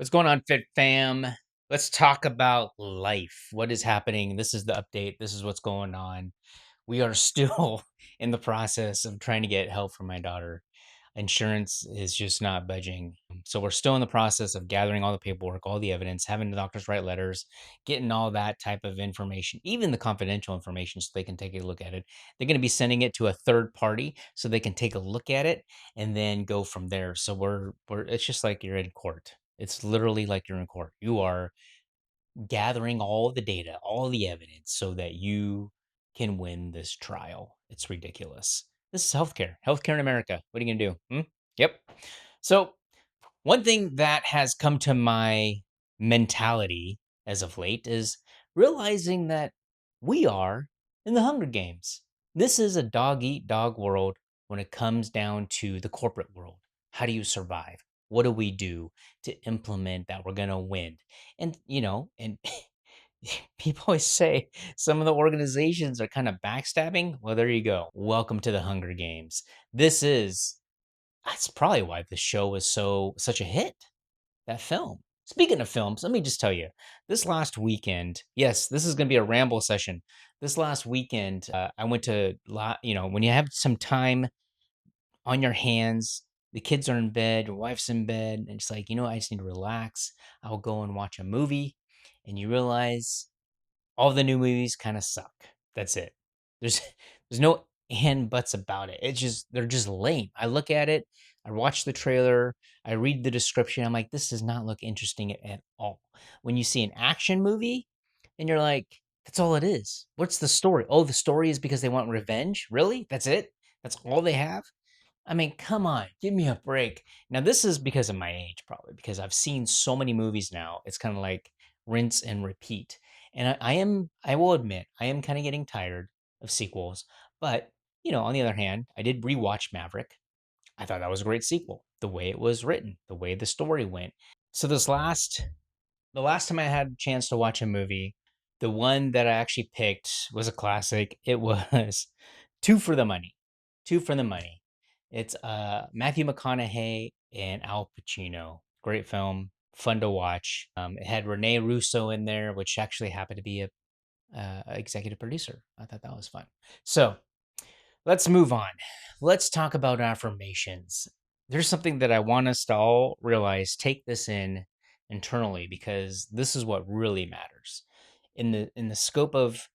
What's going on, Fit Fam? Let's talk about life. What is happening? This is the update. This is what's going on. We are still in the process of trying to get help for my daughter. Insurance is just not budging. So we're still in the process of gathering all the paperwork, all the evidence, having the doctors write letters, getting all that type of information, even the confidential information, so they can take a look at it. They're going to be sending it to a third party so they can take a look at it and then go from there. So we're it's just like you're in court. It's literally like you're in court. You are gathering all the data, all the evidence so that you can win this trial. It's ridiculous. This is healthcare. Healthcare in America. What are you going to do? Yep. So, one thing that has come to my mentality as of late is realizing that we are in the Hunger Games. This is a dog eat dog world when it comes down to the corporate world. How do you survive? What do we do to implement that we're going to win? And people always say some of the organizations are kind of backstabbing. Well, there you go. Welcome to the Hunger Games. That's probably why the show was such a hit, that film. Speaking of films, let me just tell you, this last weekend, yes, this is going to be a ramble session. This last weekend, I went to, when you have some time on your hands, the kids are in bed, your wife's in bed, and it's like, I just need to relax. I'll go and watch a movie, and you realize all the new movies kind of suck. That's it. There's there's no and buts about it. It's just they're just lame. I look at it, I watch the trailer, I read the description. I'm like, this does not look interesting at all. When you see an action movie, and you're like, that's all it is. What's the story? Oh, the story is because they want revenge. Really? That's it? That's all they have? I mean, come on, give me a break. Now, this is because of my age, probably because I've seen so many movies now. It's kind of like rinse and repeat. And I will admit, I am kind of getting tired of sequels. But, on the other hand, I did rewatch Maverick. I thought that was a great sequel. The way it was written, the way the story went. So the last time I had a chance to watch a movie, the one that I actually picked was a classic. It was Two for the Money. Two for the Money. It's Matthew McConaughey and Al Pacino. Great film, fun to watch. It had Rene Russo in there, which actually happened to be a executive producer. I thought that was fun. So let's move on. Let's talk about affirmations. There's something that I want us to all realize, take this in internally, because this is what really matters. In the scope of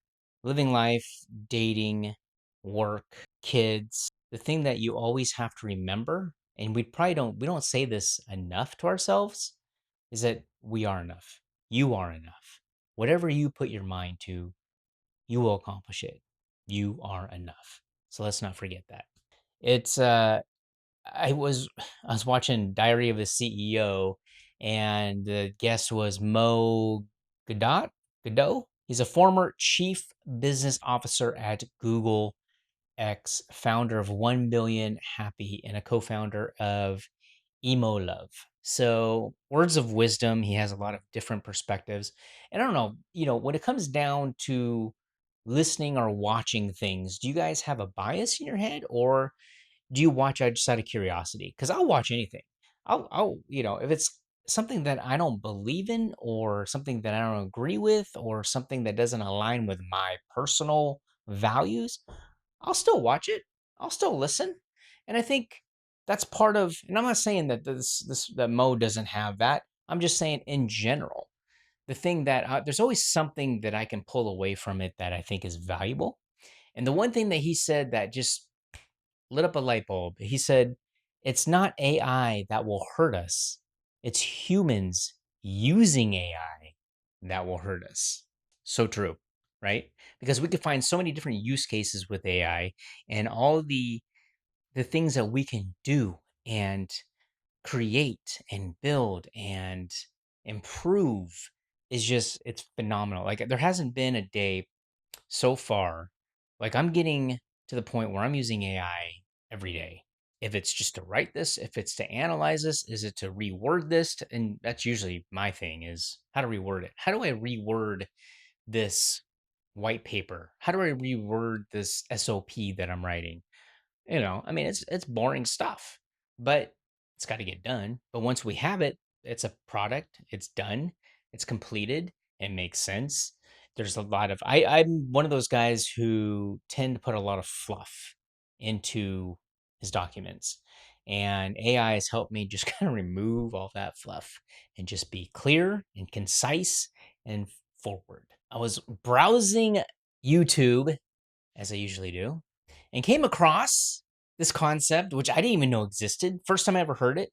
living life, dating, work, kids, the thing that you always have to remember, and we don't say this enough to ourselves, is that we are enough. You are enough. Whatever you put your mind to, you will accomplish it. You are enough. So let's not forget that. It's I was I was watching Diary of a CEO, and the guest was Mo Godot. He's a former chief business officer at Google X, founder of 1 Billion Happy, and a co-founder of Emo Love. So, words of wisdom, he has a lot of different perspectives. And I don't know, when it comes down to listening or watching things, do you guys have a bias in your head, or do you watch out just out of curiosity? Because I'll watch anything. If it's something that I don't believe in, or something that I don't agree with, or something that doesn't align with my personal values, I'll still watch it. I'll still listen. And I think that's part of, and I'm not saying that that Mo doesn't have that. I'm just saying in general, the thing that there's always something that I can pull away from it that I think is valuable. And the one thing that he said that just lit up a light bulb, he said, it's not AI that will hurt us, it's humans using AI that will hurt us. So true, right? Because we could find so many different use cases with AI, and all the things that we can do and create and build and improve is just, it's phenomenal. Like, there hasn't been a day so far, like, I'm getting to the point where I'm using AI every day. If it's just to write this, if it's to analyze this, is it to reword this, and that's usually my thing, is how to reword it. How do I reword this white paper? How do I reword this SOP that I'm writing? I mean, it's boring stuff, but it's got to get done. But once we have it, it's a product, it's done, it's completed, it makes sense. There's a lot of I'm one of those guys who tend to put a lot of fluff into his documents. And AI has helped me just kind of remove all that fluff and just be clear and concise and forward. I was browsing YouTube, as I usually do, and came across this concept, which I didn't even know existed. First time I ever heard it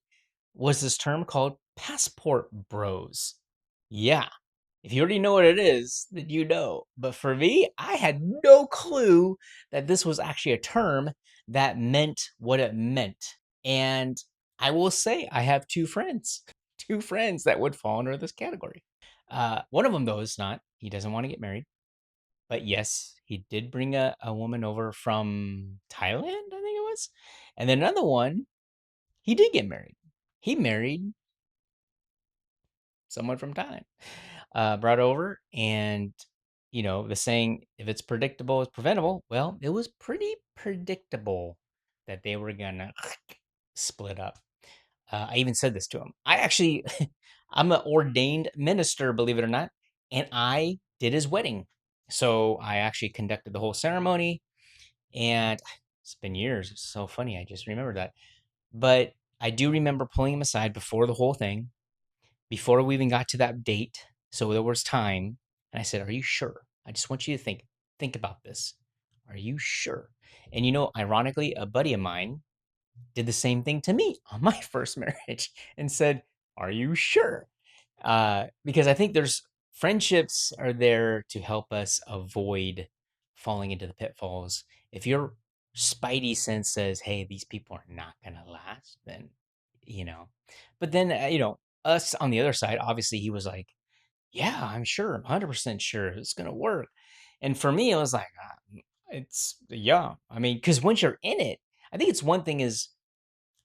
was this term called passport bros. Yeah, if you already know what it is, then you know. But for me, I had no clue that this was actually a term that meant what it meant. And I will say, I have two friends, two friends that would fall under this category. One of them, though, is not. He doesn't want to get married. But yes, he did bring a woman over from Thailand, I think it was. And then another one, he did get married. He married someone from Thailand, brought over. And, the saying, if it's predictable, it's preventable. Well, it was pretty predictable that they were going to split up. I even said this to him. I actually, I'm an ordained minister, believe it or not, and I did his wedding. So I actually conducted the whole ceremony, and it's been years. It's so funny. I just remembered that. But I do remember pulling him aside before the whole thing, before we even got to that date. So there was time. And I said, "Are you sure? I just want you to think about this. Are you sure?" And ironically, a buddy of mine did the same thing to me on my first marriage and said, "Are you sure?" Because I think there's friendships are there to help us avoid falling into the pitfalls. If your spidey sense says, "Hey, these people are not gonna last," then you know. But then us on the other side, obviously he was like, "Yeah, I'm sure, I'm 100% sure it's gonna work." And for me, it was like, it's yeah. I mean, because once you're in it, I think it's one thing is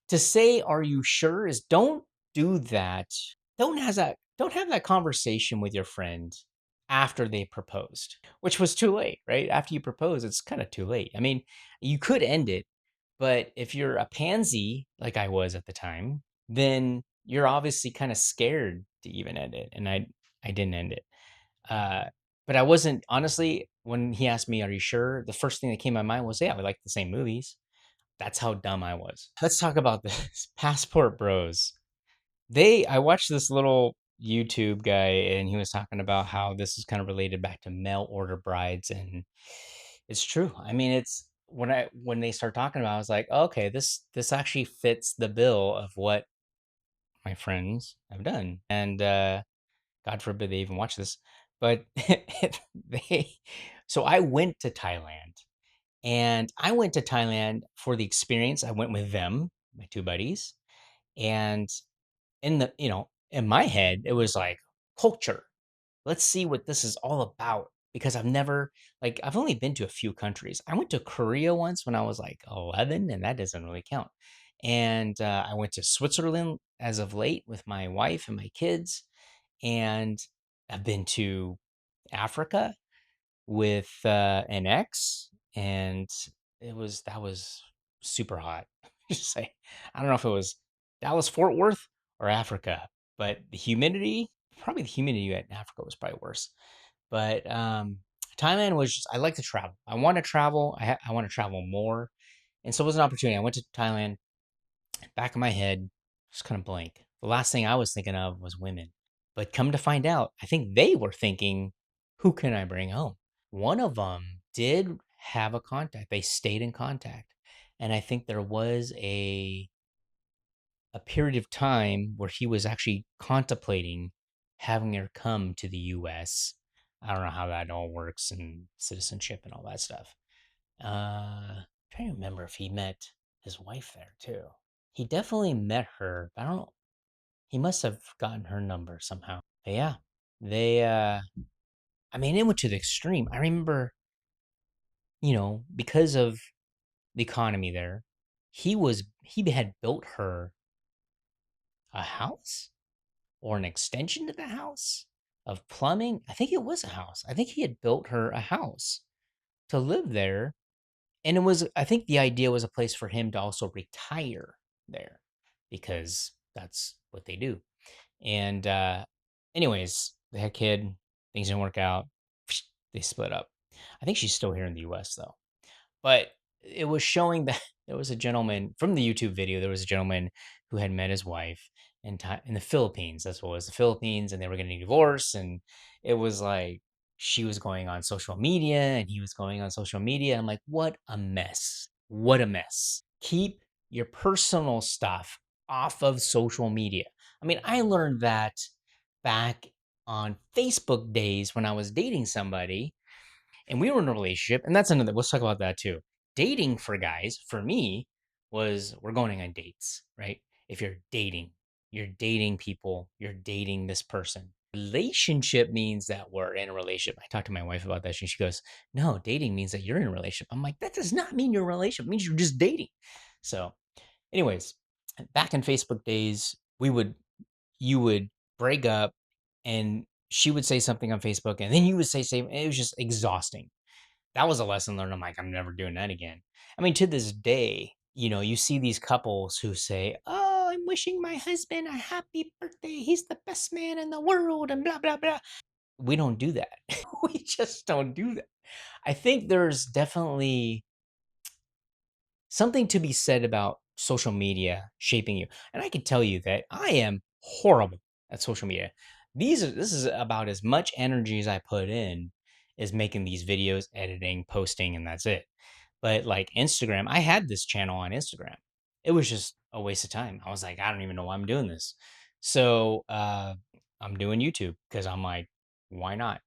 to say, "Are you sure?" is don't do that. Don't have that conversation with your friend after they proposed, which was too late, right? After you propose, it's kind of too late. I mean, you could end it, but if you're a pansy like I was at the time, then you're obviously kind of scared to even end it. And I didn't end it. Uh, but I wasn't honestly when he asked me, "Are you sure?" The first thing that came to my mind was, "Yeah, we like the same movies." That's how dumb I was. Let's talk about this. Passport Bros. I watched this little YouTube guy and he was talking about how this is kind of related back to mail order brides, and it's true. I mean, it's when they start talking about it, I was like, okay, this actually fits the bill of what my friends have done. And God forbid they even watch this. But they so I went to Thailand. And I went to Thailand for the experience. I went with them, my two buddies. And in my head, it was like culture. Let's see what this is all about. Because I've only been to a few countries. I went to Korea once when I was like 11, and that doesn't really count. And I went to Switzerland as of late with my wife and my kids. And I've been to Africa with an ex, and that was super hot. Just say, I don't know if it was Dallas Fort Worth or Africa, but probably the humidity in Africa was probably worse. But Thailand was just I like to travel. I want to travel. I want to travel more, and so it was an opportunity. I went to Thailand. Back of my head, just kind of blank. The last thing I was thinking of was women. But come to find out, I think they were thinking, who can I bring home? One of them did have a contact. They stayed in contact. And I think there was a period of time where he was actually contemplating having her come to the US. I don't know how that all works and citizenship and all that stuff. Trying to remember if he met his wife there too. He definitely met her, but I don't know. He must have gotten her number somehow. But yeah, they, I mean, it went to the extreme. I remember, because of the economy there, he had built her a house or an extension to the house of plumbing. I think it was a house. I think he had built her a house to live there. And I think the idea was a place for him to also retire there because that's what they do. And anyways, they had a kid, things didn't work out. They split up. I think she's still here in the US though. But it was showing that there was a gentleman from the YouTube video. There was a gentleman who had met his wife in the Philippines. That's what it was, the Philippines, and they were getting divorced. And it was like she was going on social media and he was going on social media. I'm like, what a mess. What a mess. Keep your personal stuff off of social media. I mean, I learned that back on Facebook days when I was dating somebody and we were in a relationship, and that's another. Let's talk about that too. Dating for guys, for me, was we're going on dates, right? If you're dating people, you're dating this person. Relationship means that we're in a relationship. I talked to my wife about that, and she goes, "No, dating means that you're in a relationship." I'm like, "That does not mean you're in a relationship. It means you're just dating." So, anyways, back in Facebook days, you would break up, and she would say something on Facebook, and then you would say same. It was just exhausting. That was a lesson learned. I'm like, I'm never doing that again. I mean, to this day, you see these couples who say, "Oh, I'm wishing my husband a happy birthday. He's the best man in the world," and blah, blah, blah. We don't do that. We just don't do that. I think there's definitely something to be said about social media shaping you. And I can tell you that I am horrible at social media. This is about as much energy as I put in is making these videos, editing, posting, and that's it. But like Instagram, I had this channel on Instagram. It was just a waste of time. I was like, I don't even know why I'm doing this. So I'm doing YouTube because I'm like, why not?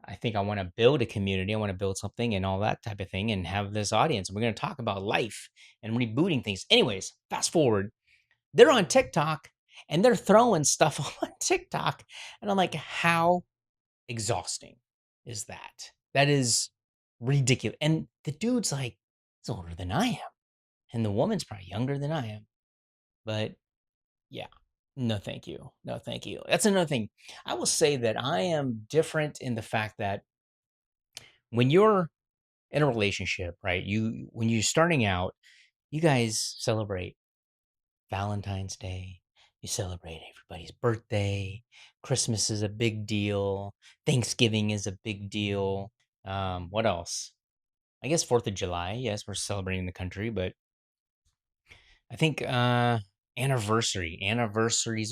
I think I want to build a community. I want to build something and all that type of thing and have this audience. We're going to talk about life and rebooting things. Anyways, fast forward. They're on TikTok and they're throwing stuff on TikTok. And I'm like, how exhausting is that? That is ridiculous. And the dude's like, he's older than I am. And the woman's probably younger than I am. But yeah, no, thank you. No, thank you. That's another thing. I will say that I am different in the fact that when you're in a relationship, right? When you're starting out, you guys celebrate Valentine's Day. You celebrate everybody's birthday. Christmas is a big deal. Thanksgiving is a big deal. What else? I guess 4th of July. Yes, we're celebrating the country, but I think anniversaries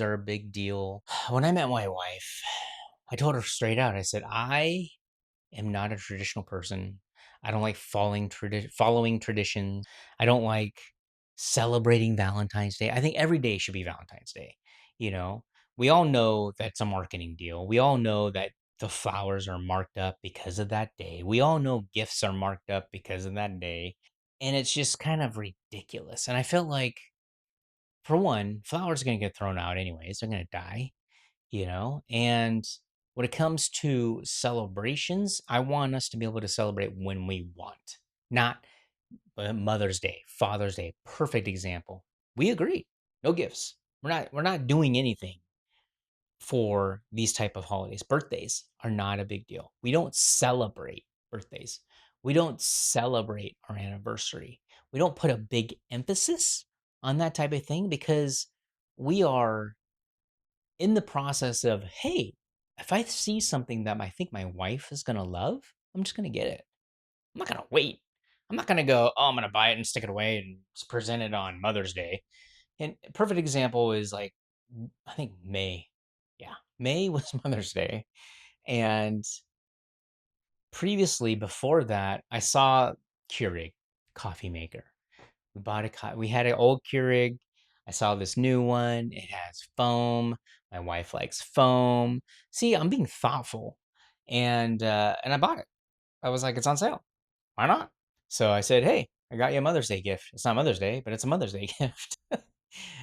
are a big deal. When I met my wife, I told her straight out. I said, I am not a traditional person. I don't like following traditions. I don't like celebrating Valentine's Day. I think every day should be Valentine's Day. You know, we all know that's a marketing deal. We all know that the flowers are marked up because of that day. We all know gifts are marked up because of that day. And it's just kind of ridiculous. And I felt like, for one, flowers are going to get thrown out anyways. They're going to die. And when it comes to celebrations, I want us to be able to celebrate when we want, not Mother's Day, Father's Day, perfect example. We agree, no gifts. We're not doing anything for these type of holidays. Birthdays are not a big deal. We don't celebrate birthdays. We don't celebrate our anniversary. We don't put a big emphasis on that type of thing because we are in the process of, hey, if I see something that I think my wife is gonna love, I'm just gonna get it. I'm not gonna wait. I'm not gonna go, oh, I'm gonna buy it and stick it away and present it on Mother's Day. And a perfect example is like, I think May. Yeah, May was Mother's Day. And previously, before that, I saw Keurig coffee maker. We had an old Keurig. I saw this new one. It has foam. My wife likes foam. See, I'm being thoughtful, and I bought it. I was like, it's on sale. Why not? So I said, hey, I got you a Mother's Day gift. It's not Mother's Day, but it's a Mother's Day gift.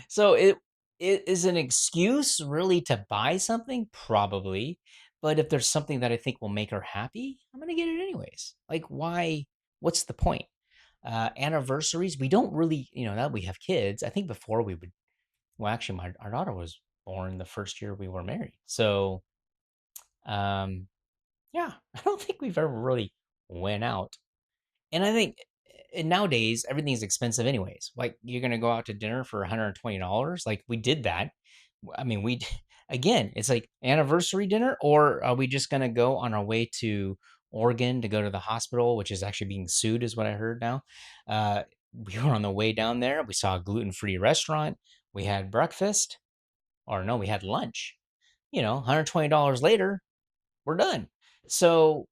So it is an excuse really to buy something, probably. But if there's something that I think will make her happy, I'm gonna get it anyways. Like, why? What's the point? Anniversaries, we don't really, now that we have kids, I think before we would, well, actually, our daughter was born the first year we were married. So, um, yeah, I don't think we've ever really went out. And I think nowadays everything's expensive anyways. Like you're gonna go out to dinner for $120. Like we did that. I mean, again, it's like anniversary dinner, or are we just gonna go on our way to Oregon to go to the hospital, which is actually being sued, is what I heard now. We were on the way down there. We saw a gluten-free restaurant. We had breakfast, or no, we had lunch. $120 later, we're done. So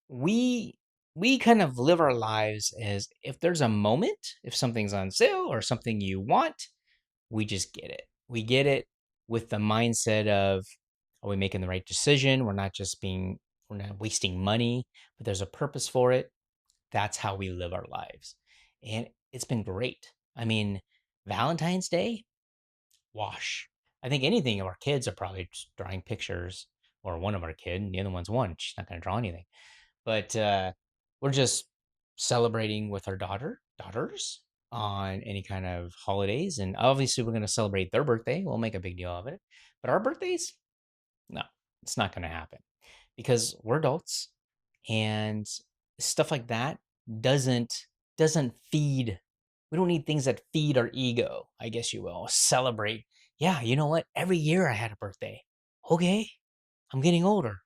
we we kind of live our lives as if there's a moment, if something's on sale or something you want, we just get it. We get it with the mindset of, are we making the right decision? We're not wasting money, but there's a purpose for it. That's how we live our lives. And it's been great. I mean, Valentine's Day, wash. I think anything of our kids are probably just drawing pictures, or one of our kid, and the other one's one. She's not going to draw anything. But we're just celebrating with our daughters on any kind of holidays. And obviously, we're going to celebrate their birthday. We'll make a big deal of it. But our birthdays, no, it's not going to happen because we're adults, and stuff like that doesn't doesn't feed. We don't need things that feed our ego, I guess you will. Celebrate. Yeah, you know what? Every year I had a birthday. Okay, I'm getting older.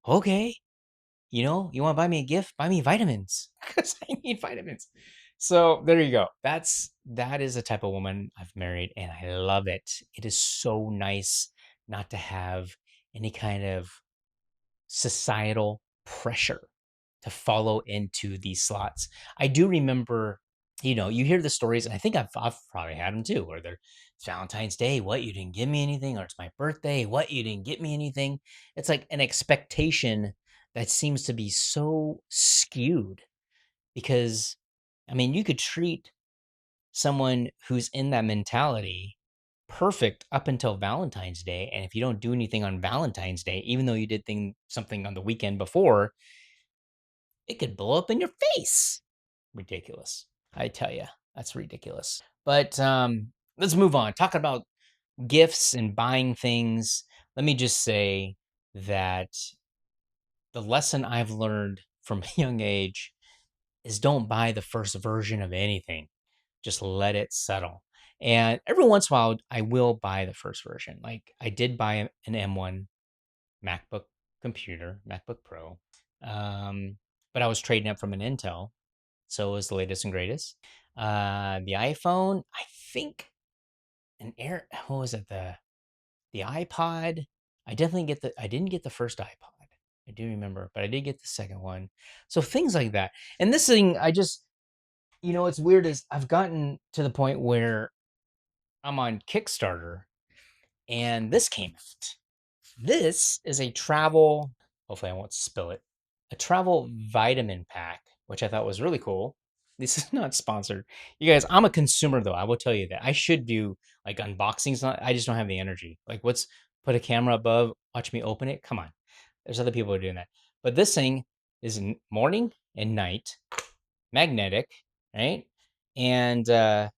Okay, you want to buy me a gift? Buy me vitamins because I need vitamins. So there you go. That is the type of woman I've married, and I love it. It is so nice not to have any kind of societal pressure to follow into these slots. I do remember, you hear the stories, and I think I've probably had them too, where it's Valentine's Day, what, you didn't give me anything, or it's my birthday, what, you didn't get me anything. It's like an expectation that seems to be so skewed because, I mean, you could treat someone who's in that mentality perfect up until Valentine's Day. And if you don't do anything on Valentine's Day, even though you did something on the weekend before, it could blow up in your face. Ridiculous. I tell you, that's ridiculous. But let's move on. Talking about gifts and buying things, let me just say that the lesson I've learned from a young age is don't buy the first version of anything. Just let it settle. And every once in a while, I will buy the first version. Like I did buy an M1 MacBook computer, MacBook Pro, but I was trading up from an Intel, so it was the latest and greatest. The iPhone, I think what was it? The iPod. I didn't get the first iPod. I do remember, but I did get the second one. So things like that. And this thing, it's weird is I've gotten to the point where I'm on Kickstarter and this came out. This is a travel, hopefully I won't spill it, a travel vitamin pack, which I thought was really cool. This is not sponsored. You guys, I'm a consumer though. I will tell you that. I should do like unboxings. I just don't have the energy. Like, put a camera above, watch me open it? Come on. There's other people who are doing that. But this thing is morning and night, magnetic, right? And there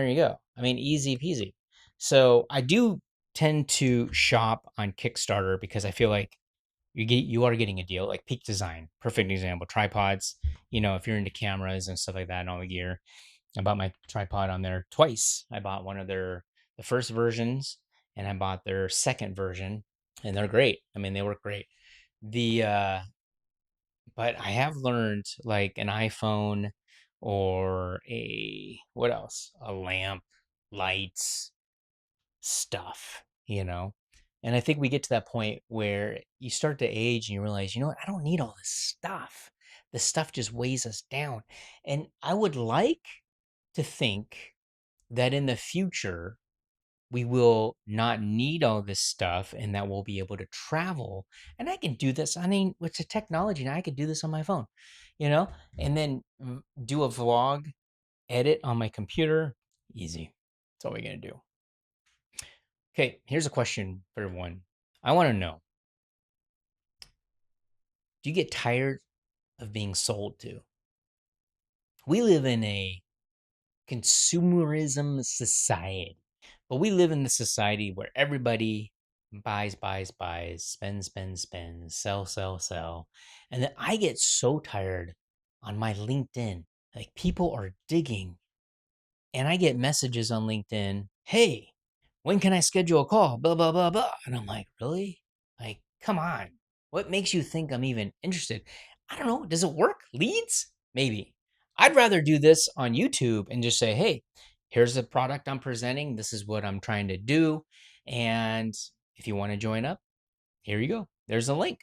you go. I mean, easy peasy. So I do tend to shop on Kickstarter because I feel like you are getting a deal. Like Peak Design, perfect example. Tripods, if you're into cameras and stuff like that and all the gear. I bought my tripod on there twice. I bought one of the first versions, and I bought their second version, and they're great. I mean, they work great. The But I have learned like an iPhone or what else? A lamp, lights, stuff. And I think we get to that point where you start to age and you realize, you know what? I don't need all this stuff. This stuff just weighs us down. And I would like to think that in the future, we will not need all this stuff and that we'll be able to travel. And I can do this. I mean, with the technology now, I could do this on my phone, you know, and then do a vlog, edit on my computer. Easy. That's all we're going to do. Okay, here's a question for everyone. I want to know, do you get tired of being sold to? We live in a consumerism society, but we live in the society where everybody buys, buys, buys, spends, spends, spends, sell, sell, sell. And then I get so tired on my LinkedIn. Like people are digging, and I get messages on LinkedIn, hey, when can I schedule a call? Blah, blah, blah, blah. And I'm like, really? Like, come on. What makes you think I'm even interested? I don't know. Does it work? Leads? Maybe. I'd rather do this on YouTube and just say, hey, here's the product I'm presenting. This is what I'm trying to do. And if you want to join up, here you go. There's a link.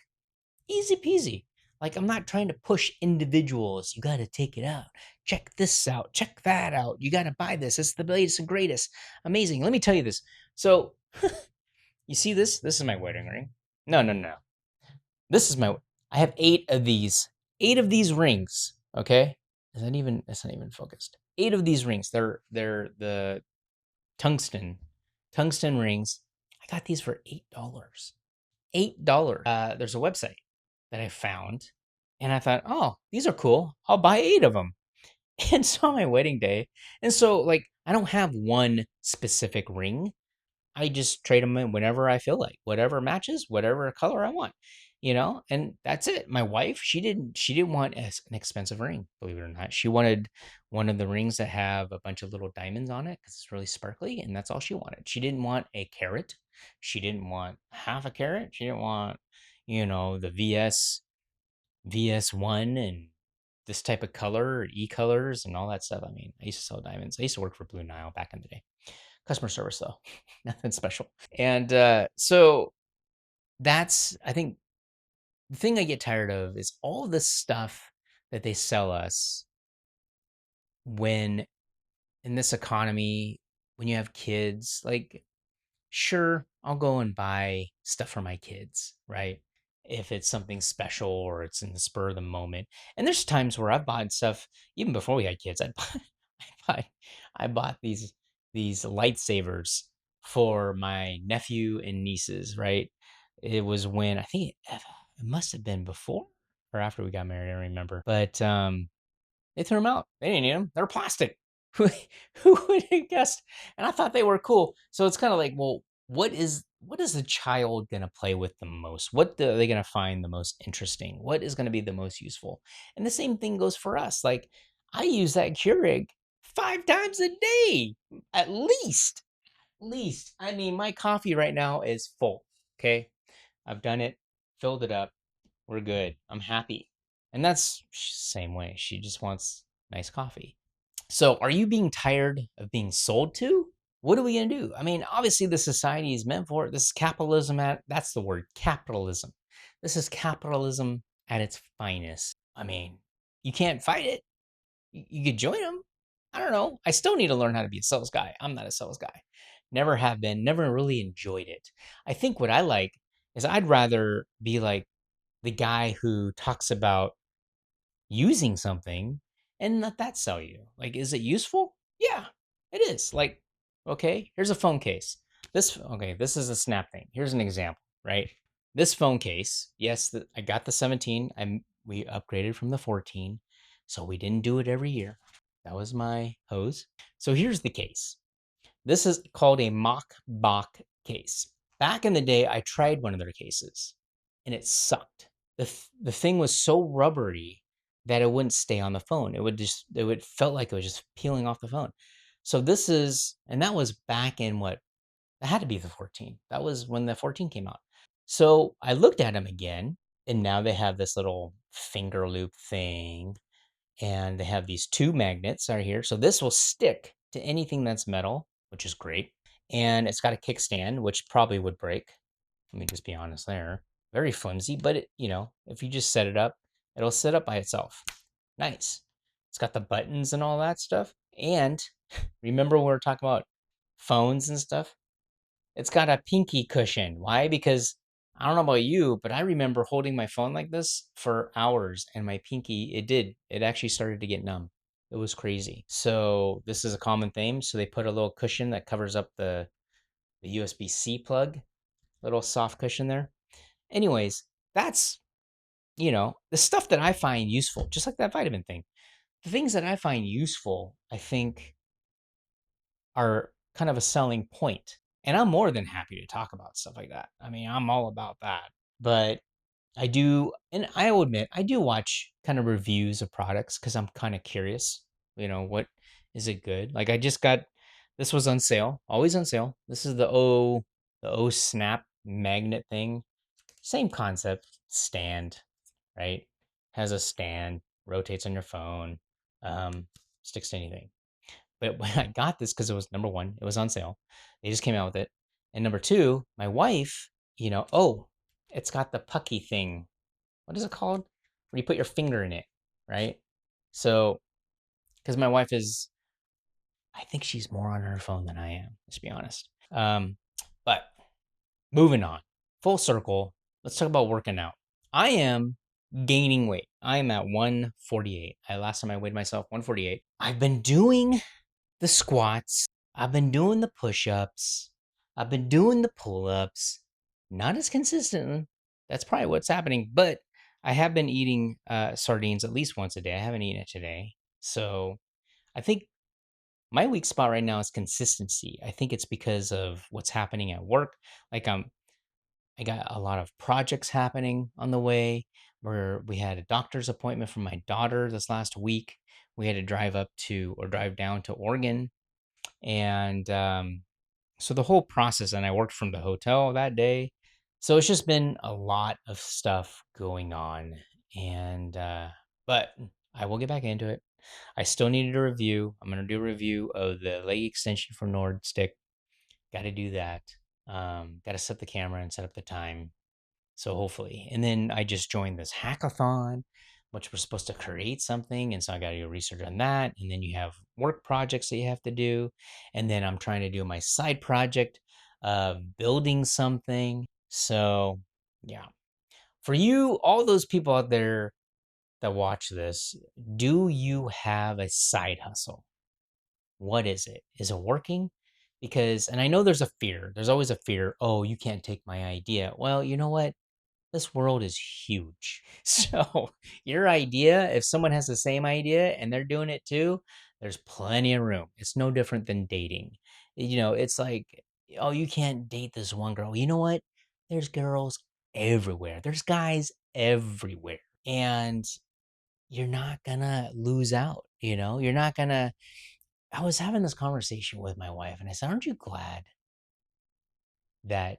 Easy peasy. Like, I'm not trying to push individuals. You got to take it out. Check this out. Check that out. You got to buy this. It's the latest and greatest. Amazing. Let me tell you this. So, you see this? This is my wedding ring. No, no, no. This is my. I have 8 of these. 8 of these rings. Okay. Is that even? That's not even focused. 8 of these rings. They're the tungsten rings. I got these for $8. $8. There's a website that I found, and I thought, oh, these are cool. I'll buy 8 of them. And so on my wedding day, and so like I don't have one specific ring. I just trade them in whenever I feel like, whatever matches, whatever color I want, and that's it. My wife, she didn't want an expensive ring, believe it or not. She wanted one of the rings that have a bunch of little diamonds on it because it's really sparkly, and that's all she wanted. She didn't want a carat. She didn't want half a carat. She didn't want, the VS1 and this type of color, E colors, and all that stuff. I mean, I used to sell diamonds. I used to work for Blue Nile back in the day. Customer service though, nothing special. And so that's, I think, the thing I get tired of is all this stuff that they sell us when in this economy, when you have kids. Like, sure, I'll go and buy stuff for my kids, right? If it's something special or it's in the spur of the moment. And there's times where I've bought stuff even before we had kids. I bought, I bought these lightsabers for my nephew and nieces, right? It was when I think it must have been before or after we got married. I don't remember, but they threw them out. They didn't need them. They're plastic. Who who would have guessed? And I thought they were cool. So it's kind of like, well, what is the child gonna play with the most? What are they gonna find the most interesting? What is gonna be the most useful? And the same thing goes for us. Like, I use that Keurig 5 times a day, at least. Least. I mean, my coffee right now is full. Okay, I've done it, filled it up. We're good. I'm happy. And that's same way. She just wants nice coffee. So, are you being tired of being sold to? What are we going to do? I mean, obviously the society is meant for it. This is capitalism that's the word, capitalism. This is capitalism at its finest. I mean, you can't fight it. You could join them. I don't know. I still need to learn how to be a sales guy. I'm not a sales guy. Never have been, never really enjoyed it. I think what I like is I'd rather be like the guy who talks about using something and let that sell you. Like, is it useful? Yeah, it is. Like, okay, here's a phone case. This is a Snap thing. Here's an example, right? This phone case, yes, I got the 17. We upgraded from the 14, so we didn't do it every year. That was my hose. So here's the case. This is called a mock Bach case. Back in the day, I tried one of their cases, and it sucked. The thing was so rubbery that it wouldn't stay on the phone. It would felt like it was just peeling off the phone. So and that was back in what? It had to be the 14. That was when the 14 came out. So I looked at them again, and now they have this little finger loop thing, and they have these 2 magnets right here. So this will stick to anything that's metal, which is great. And it's got a kickstand, which probably would break. Let me just be honest there. Very flimsy, but if you just set it up, it'll sit up by itself. Nice. It's got the buttons and all that stuff. And remember when we were talking about phones and stuff? It's got a pinky cushion. Why? Because I don't know about you, but I remember holding my phone like this for hours and my pinky, it actually started to get numb. It was crazy. So this is a common theme. So they put a little cushion that covers up the USB-C plug, little soft cushion there. Anyways, that's, the stuff that I find useful, just like that vitamin thing. The things that I find useful, I think, are kind of a selling point. And I'm more than happy to talk about stuff like that. I mean, I'm all about that. But I do, and I will admit, I do watch kind of reviews of products because I'm kind of curious, what is it good? Like, I just got This was on sale, always on sale. This is the O Snap magnet thing. Same concept, stand, right? Has a stand, rotates on your phone, um, sticks to anything. But when I got this, because it was number one, it was on sale. They just came out with it. And number two, my wife, it's got the pucky thing. What is it called? Where you put your finger in it, right? So, because my wife is, I think she's more on her phone than I am, let's be honest. But moving on, full circle, let's talk about working out. I am gaining weight. I am at 148. Last time I weighed myself, 148. I've been doing the squats. I've been doing the push ups. I've been doing the pull ups. Not as consistently. That's probably what's happening. But I have been eating sardines at least once a day. I haven't eaten it today. So I think my weak spot right now is consistency. I think it's because of what's happening at work. Like I got a lot of projects happening on the way where we had a doctor's appointment for my daughter this last week. We had to drive down to Oregon. And so the whole process, and I worked from the hotel that day. So it's just been a lot of stuff going on. But I will get back into it. I still needed a review. I'm going to do a review of the leg extension from Nordstick. Got to do that. Got to set the camera and set up the time. So hopefully. And then I just joined this hackathon, which we're supposed to create something. And so I got to do research on that. And then you have work projects that you have to do. And then I'm trying to do my side project of building something. So, yeah. For you, all those people out there that watch this, do you have a side hustle? What is it? Is it working? Because, and I know there's a fear, there's always a fear. Oh, you can't take my idea. Well, you know what? This world is huge. So, your idea, if someone has the same idea and they're doing it too, there's plenty of room. It's no different than dating. It's like, oh, you can't date this one girl. You know what? There's girls everywhere, there's guys everywhere. And you're not gonna lose out. You're not gonna. I was having this conversation with my wife and I said, aren't you glad that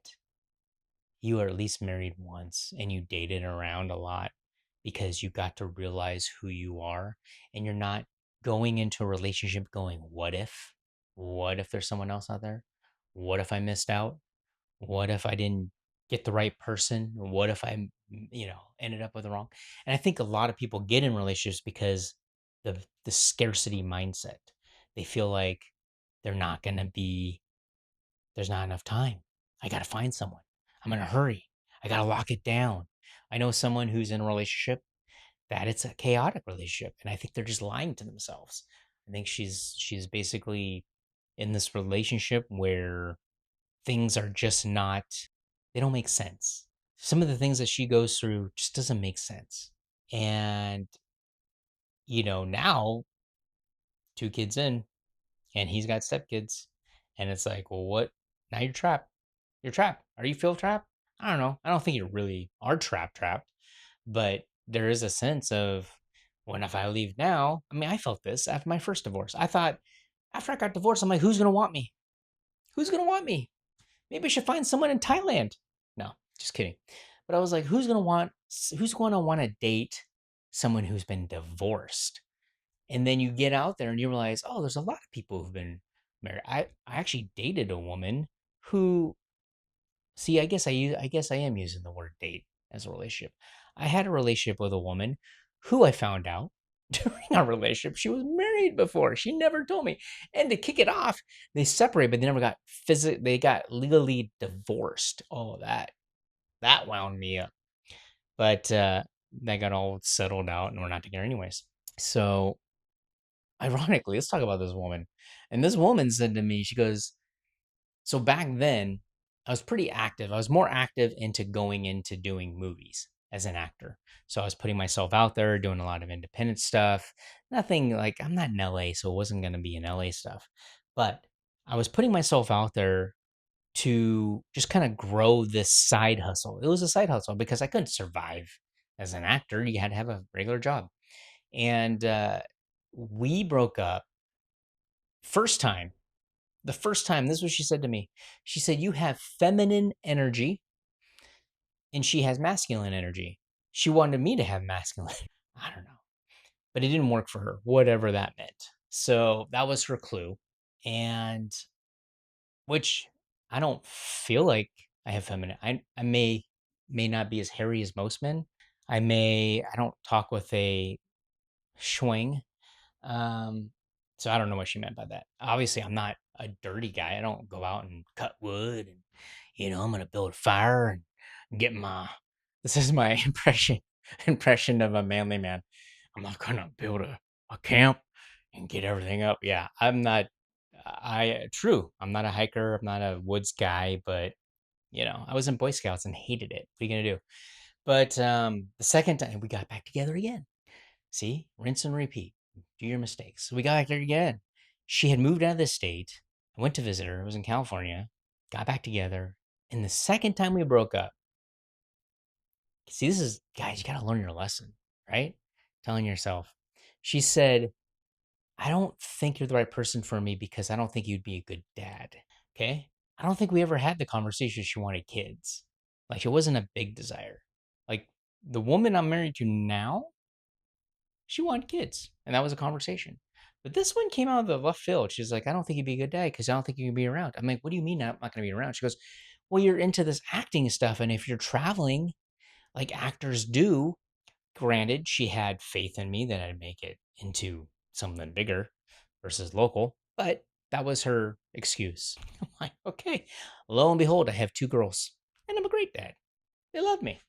you were at least married once and you dated around a lot because you got to realize who you are and you're not going into a relationship going, what if? What if there's someone else out there? What if I missed out? What if I didn't get the right person? What if ended up with the wrong? And I think a lot of people get in relationships because the scarcity mindset. They feel like they're not going to be there's not enough time. I got to find someone. I'm in a hurry. I got to lock it down. I know someone who's in a relationship that it's a chaotic relationship and I think they're just lying to themselves. I think she's basically in this relationship where things are just not they don't make sense. Some of the things that she goes through just doesn't make sense. And now 2 kids in and he's got stepkids and it's like, well, what? Now you're trapped. You're trapped. Are you feel trapped? I don't know. I don't think you really are trapped, but there is a sense of when if I leave now, I mean, I felt this after my first divorce. I thought after I got divorced, I'm like, who's gonna want me? Who's gonna want me? Maybe I should find someone in Thailand. No, just kidding. But I was like, who's gonna want to date someone who's been divorced? And then you get out there and you realize, oh, there's a lot of people who've been married. I actually dated a woman who see, I guess I am using the word date as a relationship. I had a relationship with a woman who I found out during our relationship she was married before. She never told me. And to kick it off, they separated, but they never got they got legally divorced. Oh, that wound me up. But that got all settled out and we're not together anyways. So ironically, let's talk about this woman. And this woman said to me, she goes, so back then, I was pretty active. I was more active into going into doing movies as an actor. So I was putting myself out there, doing a lot of independent stuff. Nothing like I'm not in LA, so it wasn't going to be in LA stuff. But I was putting myself out there to just kind of grow this side hustle. It was a side hustle because I couldn't survive as an actor. You had to have a regular job. And we broke up first time The first time, this is what she said to me. She said, "You have feminine energy and she has masculine energy." She wanted me to have masculine. I don't know. But it didn't work for her, whatever that meant. So that was her clue. And which I don't feel like I have feminine. I may not be as hairy as most men. I don't talk with a schwing. Um, so I don't know what she meant by that. Obviously, I'm not a dirty guy. I don't go out and cut wood and I'm gonna build a fire and get my this is my impression of a manly man. I'm not gonna build a camp and get everything up. Yeah, I'm not true. I'm not a hiker, I'm not a woods guy, but I was in Boy Scouts and hated it. What are you gonna do? But the second time we got back together again. See, rinse and repeat. Do your mistakes. So we got back there again. She had moved out of the state. I went to visit her. I was in California. Got back together. And the second time we broke up, see, this is, guys, you got to learn your lesson, right? Telling yourself. She said, "I don't think you're the right person for me because I don't think you'd be a good dad." Okay. I don't think we ever had the conversation she wanted kids. Like, it wasn't a big desire. Like, the woman I'm married to now, she wanted kids, and that was a conversation. But this one came out of the left field. She's like, "I don't think you'd be a good dad because I don't think you can be around." I'm like, "What do you mean I'm not going to be around?" She goes, "Well, you're into this acting stuff, and if you're traveling like actors do," granted, she had faith in me that I'd make it into something bigger versus local, but that was her excuse. I'm like, okay. Lo and behold, I have two girls, and I'm a great dad. They love me,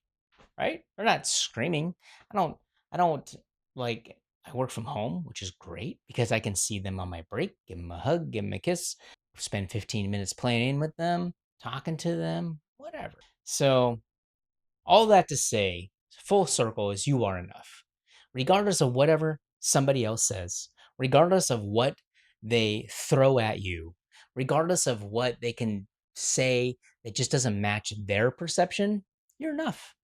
right? They're not screaming. I don't I don't like I work from home, which is great because I can see them on my break, give them a hug, give them a kiss, spend 15 minutes playing with them, talking to them, whatever. So, all that to say, full circle is you are enough. Regardless of whatever somebody else says, regardless of what they throw at you, regardless of what they can say that just doesn't match their perception, you're enough.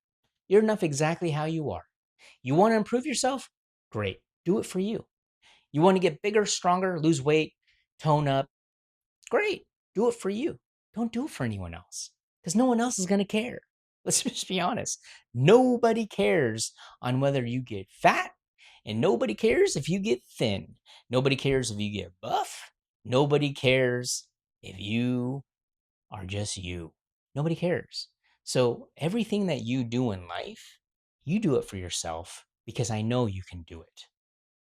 You're enough exactly how you are. You want to improve yourself? Great. Do it for you. You want to get bigger, stronger, lose weight, tone up? Great. Do it for you. Don't do it for anyone else because no one else is going to care. Let's just be honest. Nobody cares on whether you get fat, and nobody cares if you get thin. Nobody cares if you get buff. Nobody cares if you are just you. Nobody cares. So everything that you do in life, you do it for yourself because I know you can do it.